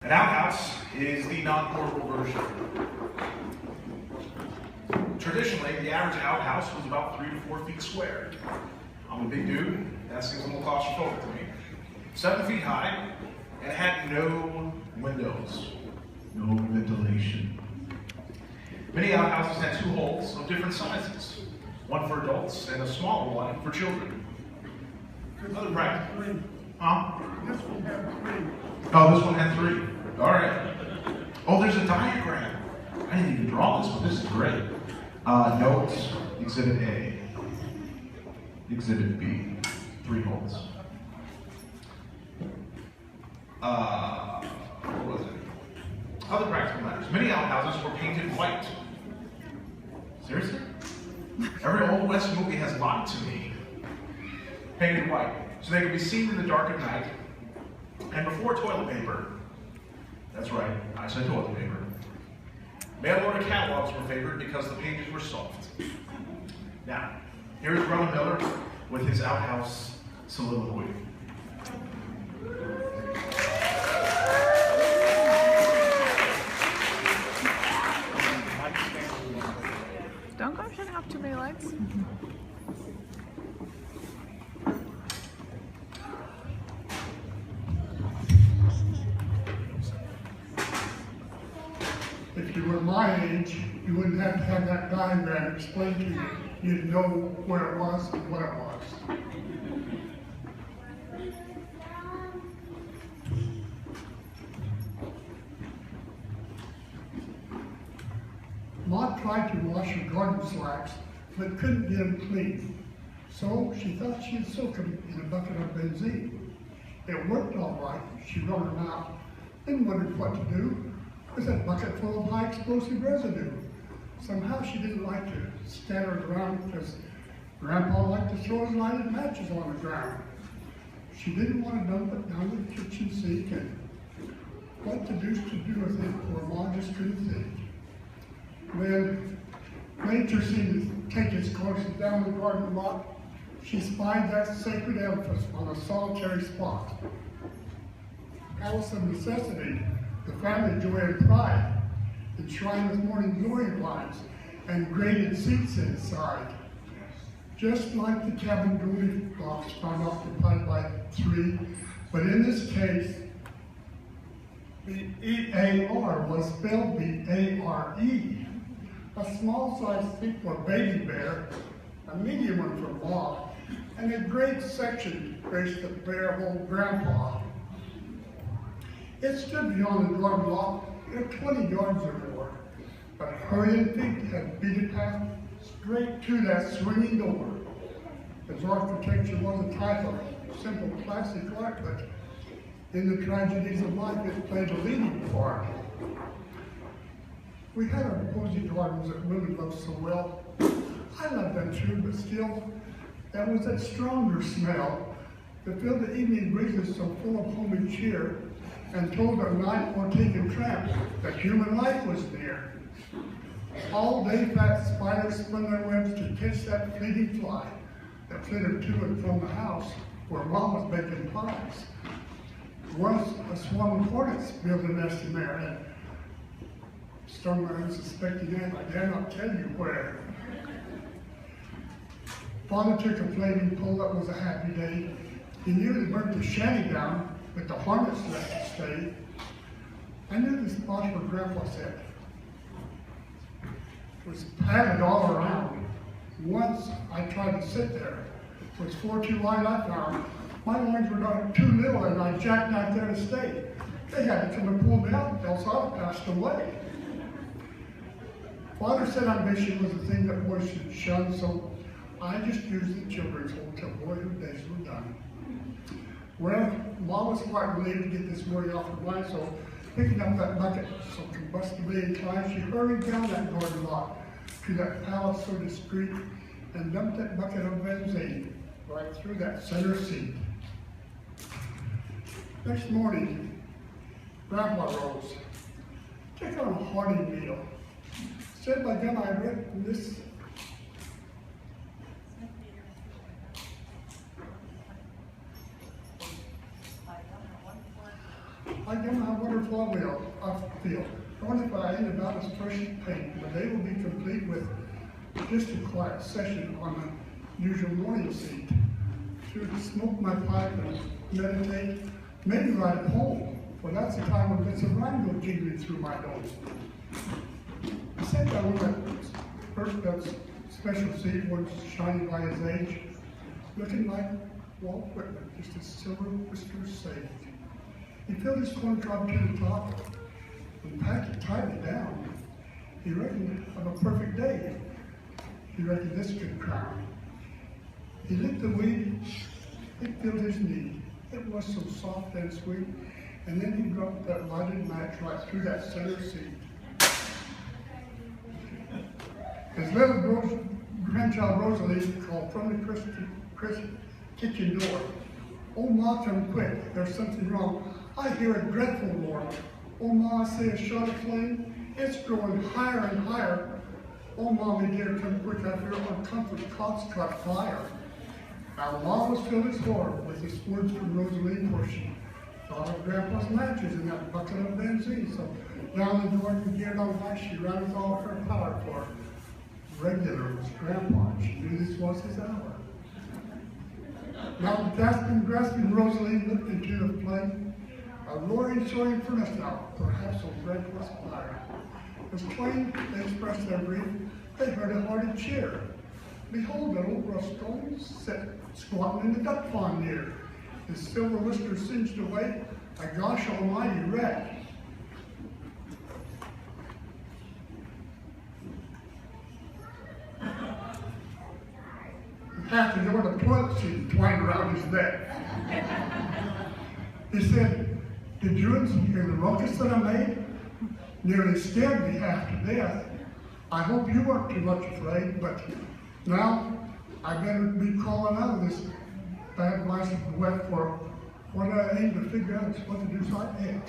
An outhouse is the non-portable version. Traditionally, the average outhouse was about 3 to 4 feet square. I'm a big dude, that seems a little claustrophobic to me. 7 feet high, and it had no windows, no ventilation. Many outhouses had 2 holes of different sizes, one for adults and a smaller one for children. Other practical. Huh? This one had 3. Oh, this one had 3. All right. Oh, there's a diagram. I didn't even draw this one. This is great. Notes, Exhibit A, Exhibit B, 3 holes. What was it? Other practical matters. Many outhouses were painted white. Seriously? Every old West movie has lied to me. Painted white, so they could be seen in the dark at night, and before toilet paper. That's right, I said toilet paper. Mail-order catalogs were favored because the pages were soft. Now, here's Brother Miller with his outhouse soliloquy. Don't go shutting off too many lights. If you were my age, you wouldn't have to have that diagram explained to you. You'd know where it was and what it was. Ma tried to wash her garden slacks, but couldn't get them clean. So she thought she'd soak them in a bucket of benzene. It worked all right. She wrung them out, then wondered what to do with a bucket full of high explosive residue. Somehow she didn't like to scatter it around because Grandpa liked to throw his lighted matches on the ground. She didn't want to dump it down the kitchen sink, and what the deuce to do with it, poor Ma just couldn't think. When nature seemed to take its course down the garden lot, she spied that sacred edifice on a solitary spot. Palace of necessity, the family joy and pride, enshrined with morning glory blinds and graded seats inside. Just like the cabin door box found occupied by 3, but in this case, the E-A-R was spelled B-A-R-E. A small-sized seat for Baby Bear, a medium one for Ma, and a great section graced the bare old Grandpa. It stood beyond the garden lot, 20 yards or more, but hurrying feet had beat a path straight to that swinging door. Its architecture was a type of simple classic art, but in the tragedies of life it played a leading part. We had our cozy gardens that women loved so well. I loved them too, but still, there was that stronger smell that filled the evening breezes so full of home and cheer, and told a night or taken tramp that human life was near. All day fat spiders spun their webs to catch that fleeting fly that flittered to and from the house where Mom was baking pies. Once a swarm of hornets built a nest in there and stung my unsuspecting aunt, I dare not tell you where. Father took a flaming pole, that was a happy day. He nearly burnt the shanty down, but the hornets let it stay. I knew the spot where Grandpa sat. It was padded all around. Once I tried to sit there. It was far too wide, I found. My arms were not too little, and I jackknifed there to stay. They had to come and pull me out, else I'd have passed away. Father said ambition was the thing that boys should shun, so I just used the children's home till boyhood days were done. Well, Mom was quite relieved to get this worry off her mind, so picking up that bucket so combustibly inclined, she hurried down that garden lot to that palace so discreet and dumped that bucket of benzene right through that center seat. Next morning, Grandpa rose, took on a hearty meal. Said by gum I read this. By gum, how wonderful upfield, knowing if I ain't about as fresh as paint, the day will be complete with just a quiet session on the usual morning seat. To smoke my pipe and meditate, maybe ride home, for that's the time when bits of rhyme go jingling through my nose. I sat down with my first special seat, one shiny by his age, looking like Walt Whitman, just a silver whiskered sage. He filled his corn cob to the top and packed it tightly down. He reckoned of a perfect day. He reckoned this could crown. He lit the weed, it filled his need. It was so soft and sweet. And then he dropped that lighted match right through that center seat. His little grandchild Rosalie called from the kitchen door. "Oh, Ma, come quick, there's something wrong. I hear a dreadful roar. Oh, Ma, I say a shot of flame. It's growing higher and higher. Oh, Mommy dear, come quick, I fear our comfort cot's caught fire." Now, Ma was filled his horror with his words from Rosalie, for she thought of Grandpa's matches in that bucket of benzene. So down the door and geared on high, she ran with all her power, for regular was Grandpa, and she knew this was his hour. Now, grasping Rosalie looked into the flame. A roaring, soaring furnace now, perhaps so red was fire. As twain they expressed their grief, they heard a hearty cheer. Behold, that old rough stone sat squatting in the duck pond near. His silver whiskers singed away, a gosh almighty wreck. Half the door of the toilet seat twined around his neck. He said, "Did you hear the ruckus that I made? Nearly scared me half to death. I hope you weren't too much afraid, but now I better be crawling out of this bad license wet, for what I aim to figure out is what to do so I can't."